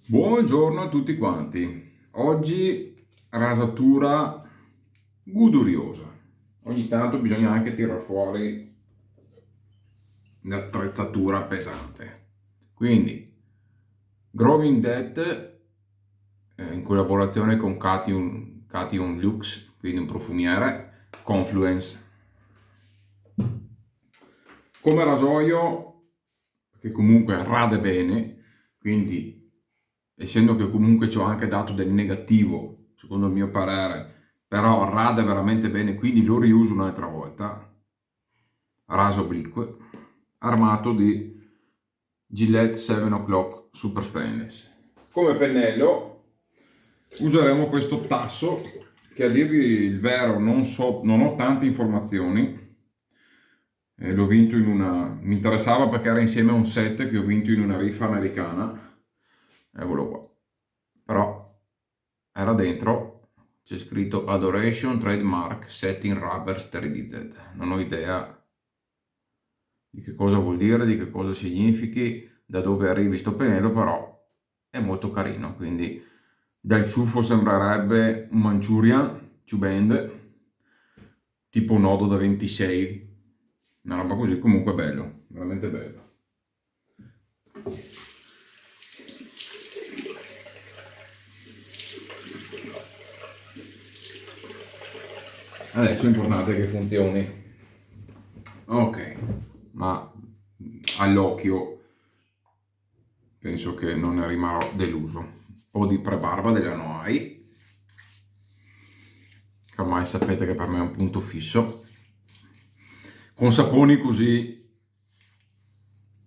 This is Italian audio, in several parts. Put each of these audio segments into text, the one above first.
Buongiorno a tutti quanti. Oggi rasatura goduriosa. Ogni tanto bisogna anche tirare fuori l'attrezzatura pesante. Quindi, Growing Dead in collaborazione con Catiun Lux, quindi un profumiere, Confluence. Come rasoio, che comunque rade bene, quindi essendo che comunque ci ho anche dato del negativo, secondo il mio parere, però rade veramente bene, quindi lo riuso un'altra volta. Raso oblique, armato di Gillette 7 O'Clock Super Stainless. Come pennello useremo questo tasso che, a dirvi il vero, non ho tante informazioni. L'ho vinto mi interessava perché era insieme a un set che ho vinto in una rifa americana. Eccolo qua. Però era dentro, c'è scritto Adoration Trademark Setting Rubber Sterilized. Non ho idea di che cosa vuol dire, di che cosa significhi, da dove arrivi sto pennello, però è molto carino. Quindi dal ciuffo sembrerebbe un Manchurian Chuband, tipo nodo da 26, una roba così. Comunque bello, veramente bello. Adesso è importante che funzioni. Ok, ma all'occhio penso che non ne rimarrò deluso. Un po' di prebarba della Noai, che ormai sapete che per me è un punto fisso. Con saponi così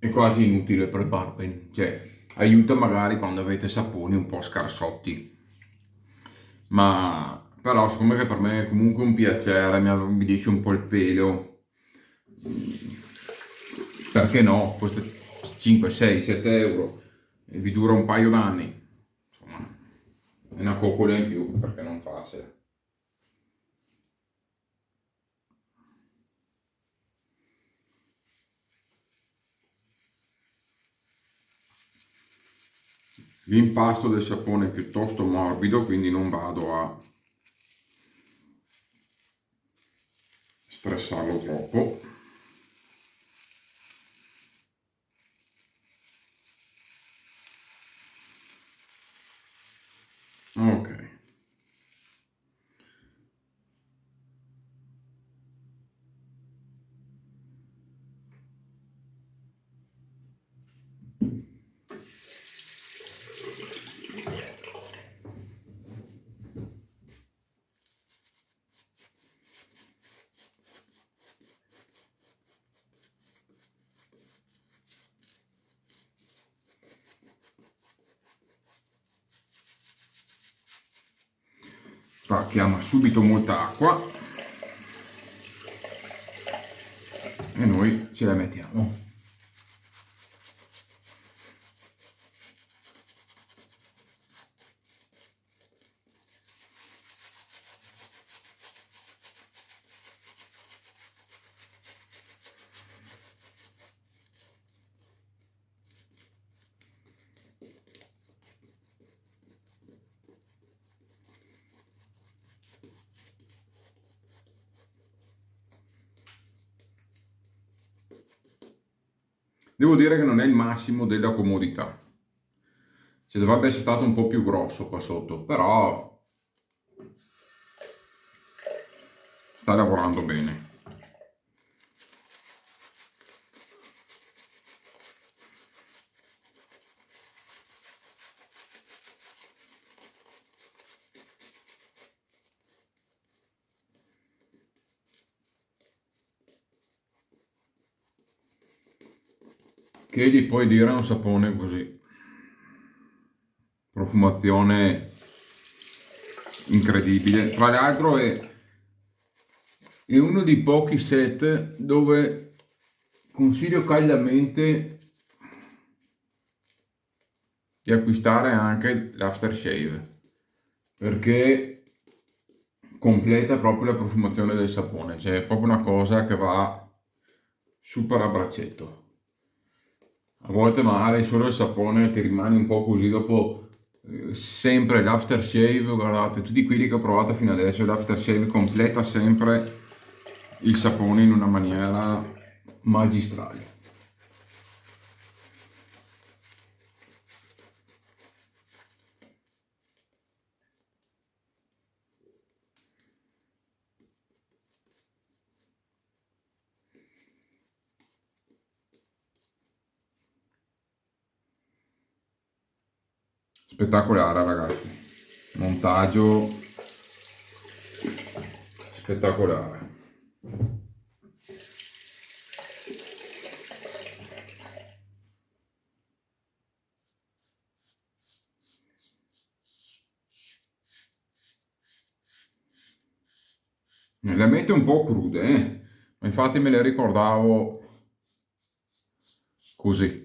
è quasi inutile prebarba, cioè aiuta magari quando avete saponi un po' scarsotti. Ma però siccome che per me è comunque un piacere, mi abbidisce un po' il pelo, perché no? Questo 5, 6, 7 euro e vi dura un paio d'anni. Insomma, è una coccola in più, perché non farsela. L'impasto del sapone è piuttosto morbido, quindi non vado a stressarlo troppo. Ok. Spacchiamo subito molta acqua e noi ce la mettiamo. Devo dire che non è il massimo della comodità. Cioè, dovrebbe essere stato un po' più grosso qua sotto, però sta lavorando bene. Che gli puoi dire a un sapone così? Profumazione incredibile. Tra l'altro è uno dei pochi set dove consiglio caldamente di acquistare anche l'aftershave, perché completa proprio la profumazione del sapone, cioè è proprio una cosa che va super a braccetto. A volte magari solo il sapone ti rimane un po' così dopo sempre l'aftershave, guardate, tutti quelli che ho provato fino adesso, l'aftershave completa sempre il sapone in una maniera magistrale. Spettacolare ragazzi, montaggio spettacolare. Le mette un po' crude, ma infatti me le ricordavo così.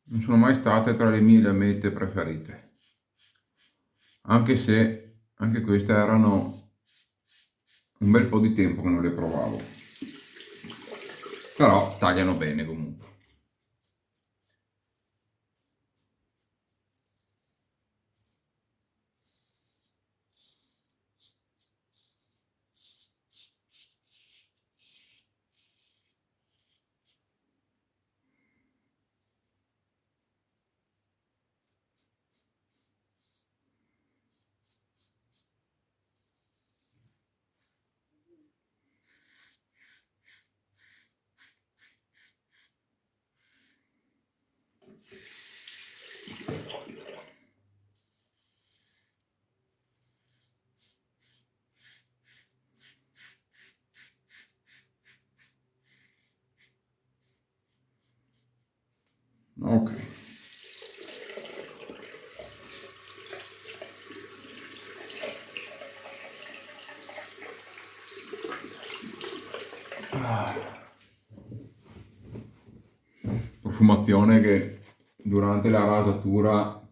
Non sono mai state tra le mie lamette preferite, anche se anche queste erano un bel po' di tempo che non le provavo, però tagliano bene comunque. Ok. Profumazione che durante la rasatura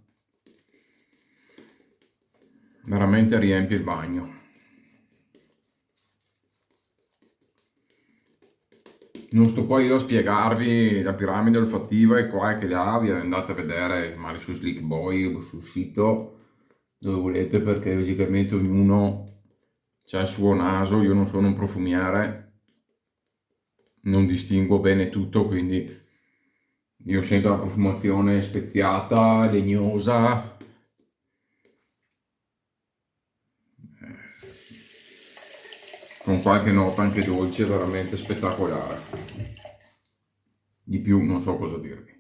veramente riempie il bagno. Non sto poi io a spiegarvi la piramide olfattiva e qua e che là, vi andate a vedere magari su Slick Boy o sul sito dove volete, perché logicamente ognuno ha il suo naso, io non sono un profumiere, non distingo bene tutto, quindi io sento la profumazione speziata, legnosa, con qualche nota anche dolce, veramente spettacolare. Di più non so cosa dirvi.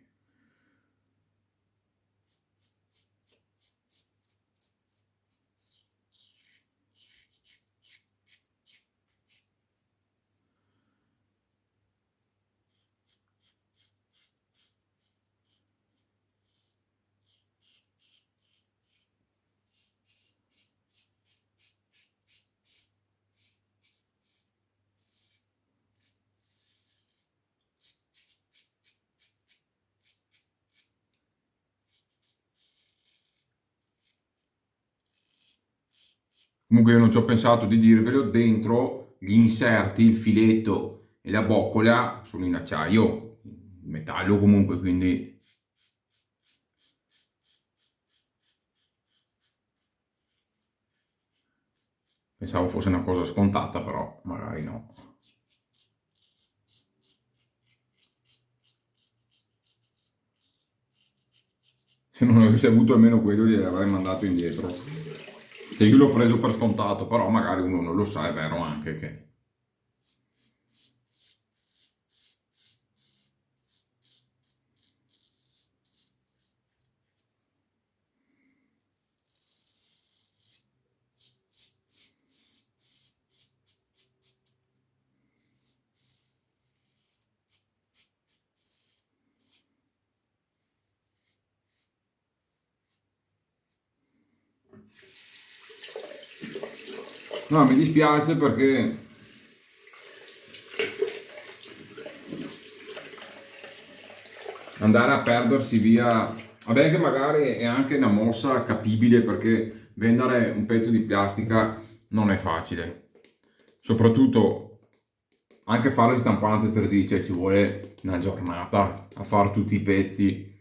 Comunque io non ci ho pensato di dirvelo, dentro gli inserti, il filetto e la boccola sono in acciaio, in metallo comunque, quindi pensavo fosse una cosa scontata, però magari no. Se non avessi avuto almeno quello glieli avrei mandato indietro. Che io l'ho preso per scontato, però magari uno non lo sa, è vero anche che... No, mi dispiace perché andare a perdersi via... Vabbè che magari è anche una mossa capibile, perché vendere un pezzo di plastica non è facile. Soprattutto anche farlo in stampante 3D, cioè ci vuole una giornata a fare tutti i pezzi.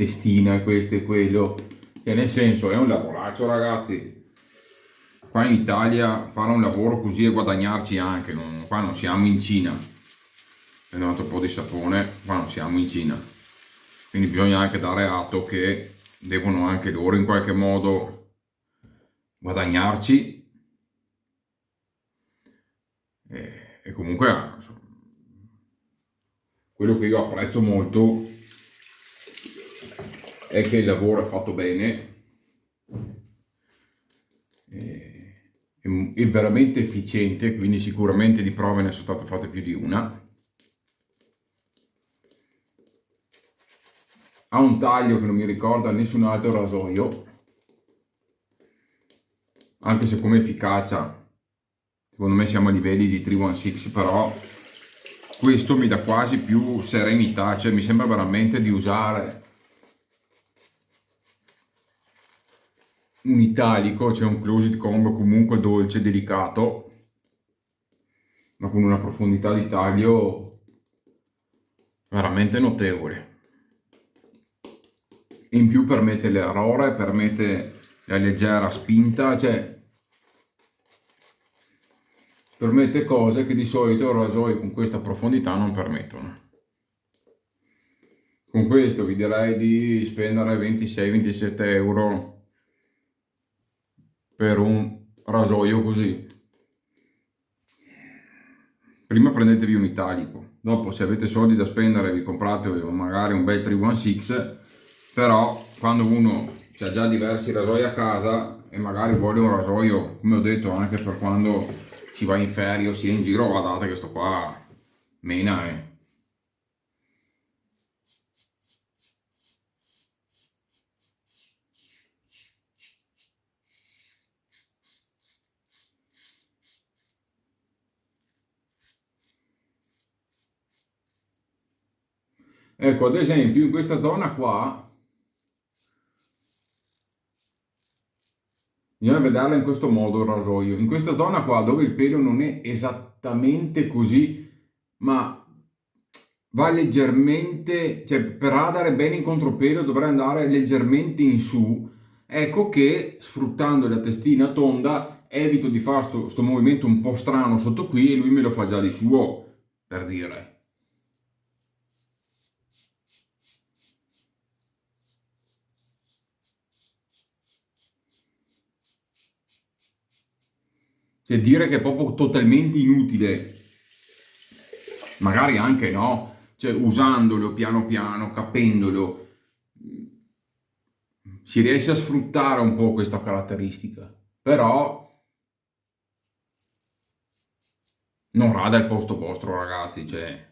testina, questo e quello, e nel senso è un lavoraccio, ragazzi. Qua in Italia fare un lavoro così e guadagnarci anche, qua non siamo in Cina. Prendo un altro po' di sapone, qua non siamo in Cina. Quindi bisogna anche dare atto che devono anche loro in qualche modo guadagnarci. E comunque insomma, quello che io apprezzo molto è che il lavoro è fatto bene, è veramente efficiente, quindi sicuramente di prove ne sono state fatte più di una. Ha un taglio che non mi ricorda nessun altro rasoio, anche se come efficacia secondo me siamo a livelli di 316, però questo mi dà quasi più serenità, cioè mi sembra veramente di usare un italico, cioè un closed combo comunque dolce, delicato, ma con una profondità di taglio veramente notevole. In più permette l'errore, permette la leggera spinta, cioè permette cose che di solito rasoi con questa profondità non permettono. Con questo vi direi di spendere 26-27 euro per un rasoio così. Prima prendetevi un italico, dopo se avete soldi da spendere vi comprate magari un bel 316, però quando uno ha già diversi rasoi a casa e magari vuole un rasoio, come ho detto, anche per quando si va in ferie o si è in giro, guardate che sto qua mena Ecco, ad esempio in questa zona qua bisogna vederla in questo modo il rasoio. In questa zona qua dove il pelo non è esattamente così, ma va leggermente, cioè per andare bene in contropelo dovrà andare leggermente in su. Ecco che sfruttando la testina tonda evito di fare sto movimento un po' strano sotto qui e lui me lo fa già di suo, per dire. Cioè dire che è proprio totalmente inutile, magari anche no, cioè usandolo piano piano, capendolo, si riesce a sfruttare un po' questa caratteristica, però non rada il posto vostro, ragazzi, cioè.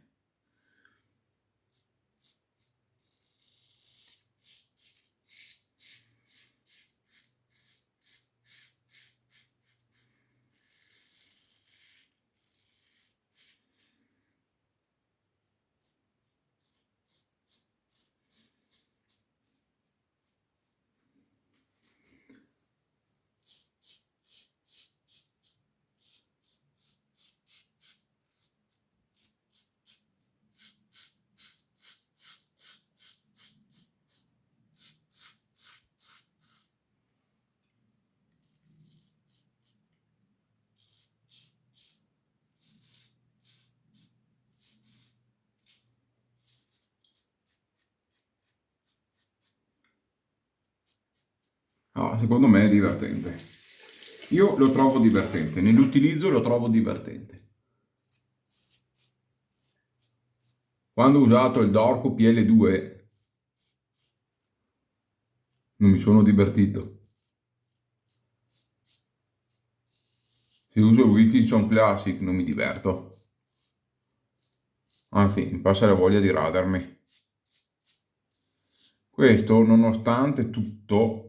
No, secondo me è divertente. Io lo trovo divertente, nell'utilizzo lo trovo divertente. Quando ho usato il Dorco PL2 non mi sono divertito. Se uso il Wilkinson Classic non mi diverto. Anzi, mi passa la voglia di radermi. Questo, nonostante tutto,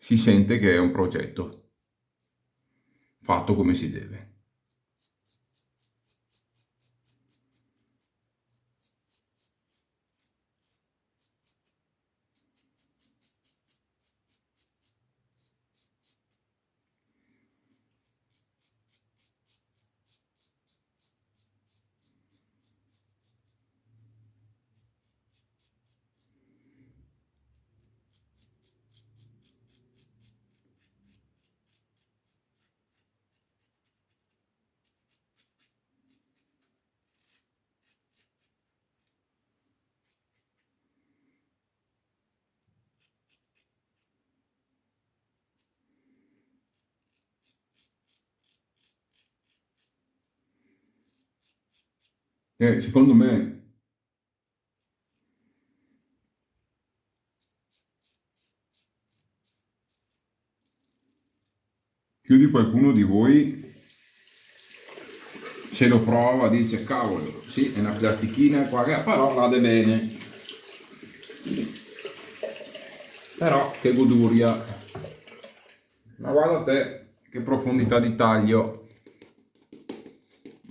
si sente che è un progetto fatto come si deve. Secondo me, più di qualcuno di voi se lo prova, dice cavolo, sì, è una plastichina qua, però rade bene, però che goduria, ma guarda te che profondità di taglio,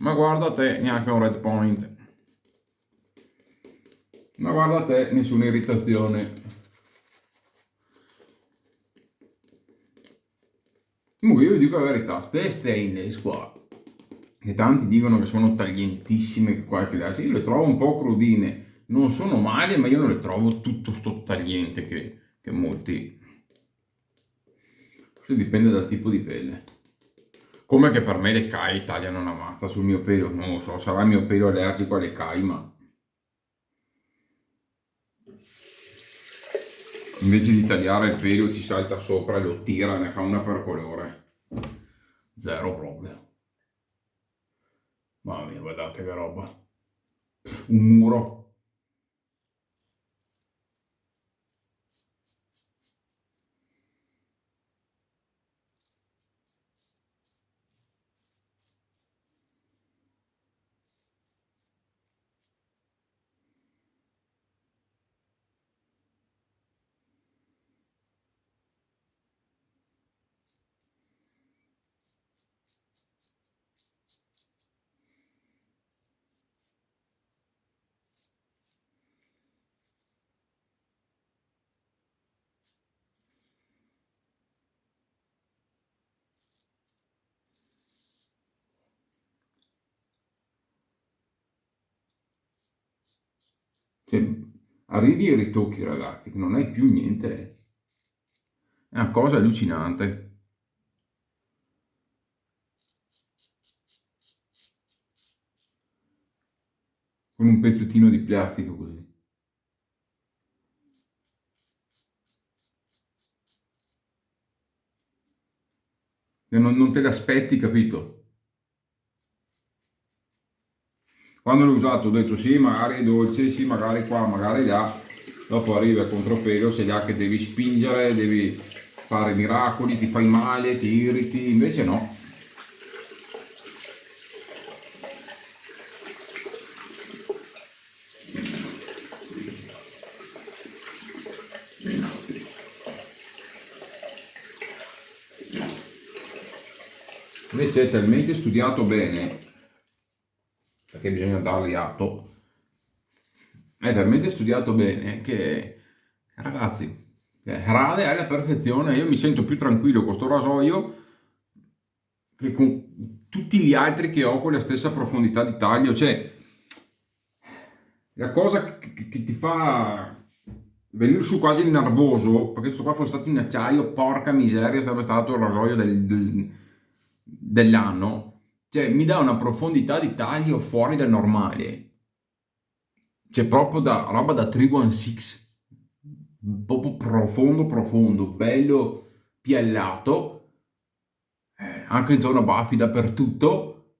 ma guarda te neanche un red point, ma guarda te nessuna irritazione. Comunque io vi dico la verità, ste stainless qua, che tanti dicono che sono taglientissime, che qua e che là, io le trovo un po' crudine, non sono male, ma io non le trovo tutto sto tagliente che molti. Questo dipende dal tipo di pelle. Come che per me le CAI tagliano una mazza sul mio pelo, non lo so, sarà il mio pelo allergico alle CAI, ma invece di tagliare il pelo ci salta sopra e lo tira, ne fa una per colore. Zero proprio. Mamma mia, guardate che roba. Un muro. Cioè, arrivi ai ritocchi, ragazzi, che non hai più niente. È una cosa allucinante. Con un pezzettino di plastica così. E non te l'aspetti, capito? Quando l'ho usato ho detto sì, magari è dolce, sì, magari qua, magari là. Dopo arriva il contropelo, sei là che devi spingere, devi fare miracoli, ti fai male, ti irriti, invece no. Invece è talmente studiato bene, perché bisogna dargli atto, è talmente studiato bene che, ragazzi, rade è alla perfezione. Io mi sento più tranquillo con sto rasoio che con tutti gli altri che ho con la stessa profondità di taglio. Cioè, la cosa che ti fa venire su quasi il nervoso, perché sto qua fosse stato in acciaio, porca miseria, sarebbe stato il rasoio dell'anno. Cioè, mi dà una profondità di taglio fuori dal normale. C'è proprio da roba da 316, proprio profondo, profondo, bello piallato, anche in zona baffi dappertutto,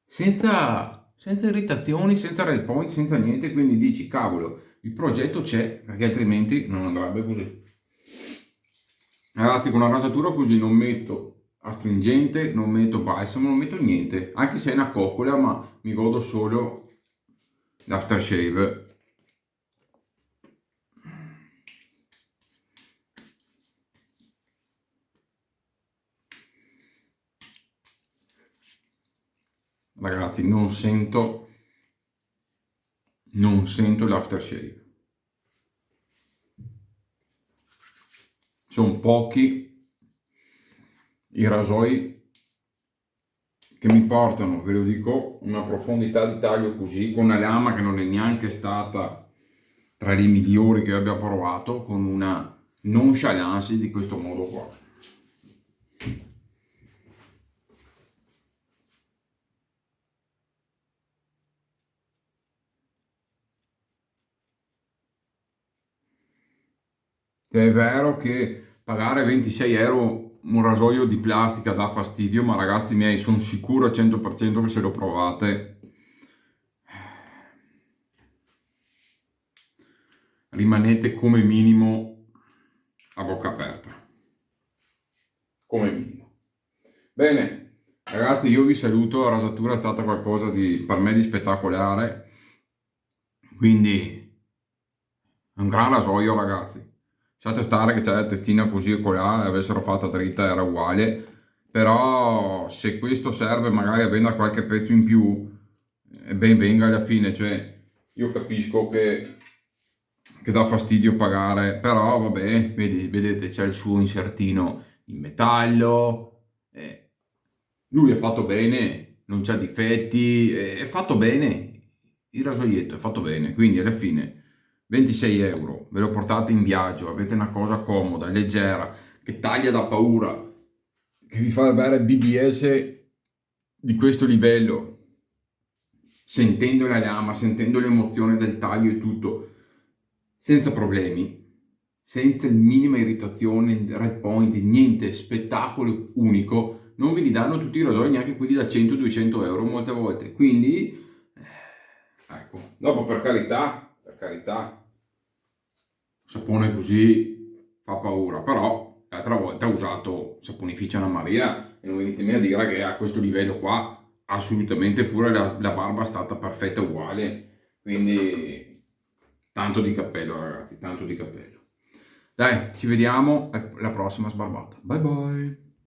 senza irritazioni, senza red point, senza niente, quindi dici, cavolo, il progetto c'è, perché altrimenti non andrebbe così. Ragazzi, con una rasatura così non metto astringente, non metto balsamo, non metto niente, anche se è una coccola, ma mi godo solo l'aftershave. Ragazzi, non sento l'aftershave. Sono pochi i rasoi che mi portano, ve lo dico, una profondità di taglio così, con una lama che non è neanche stata tra le migliori che abbia provato, con una nonchalance di questo modo qua. È vero che pagare 26 euro un rasoio di plastica dà fastidio, ma ragazzi miei, sono sicuro al 100% che se lo provate rimanete come minimo a bocca aperta, come minimo. Bene, ragazzi, io vi saluto, la rasatura è stata qualcosa per me di spettacolare, quindi è un gran rasoio, ragazzi. Lasciate stare che c'è la testina così e colà, e avessero fatta dritta era uguale, però se questo serve magari a vendere qualche pezzo in più, ben venga alla fine, cioè io capisco che dà fastidio pagare, però vabbè, vedete c'è il suo insertino in metallo, lui è fatto bene, non c'ha difetti, è fatto bene, il rasoietto è fatto bene, quindi alla fine 26 euro, ve lo portate in viaggio, avete una cosa comoda, leggera, che taglia da paura, che vi fa avere BBS di questo livello, sentendo la lama, sentendo l'emozione del taglio e tutto, senza problemi, senza il minima irritazione, red point, niente, spettacolo unico. Non ve li danno tutti i rasoi, neanche quelli da 100-200 euro molte volte. Quindi, ecco, dopo per carità, sapone così fa paura, però l'altra volta ho usato saponificio Anna Maria e non venitemi a dire che a questo livello qua assolutamente pure la barba è stata perfetta uguale, quindi tanto di cappello ragazzi, tanto di cappello. Dai, ci vediamo alla prossima sbarbata. Bye bye!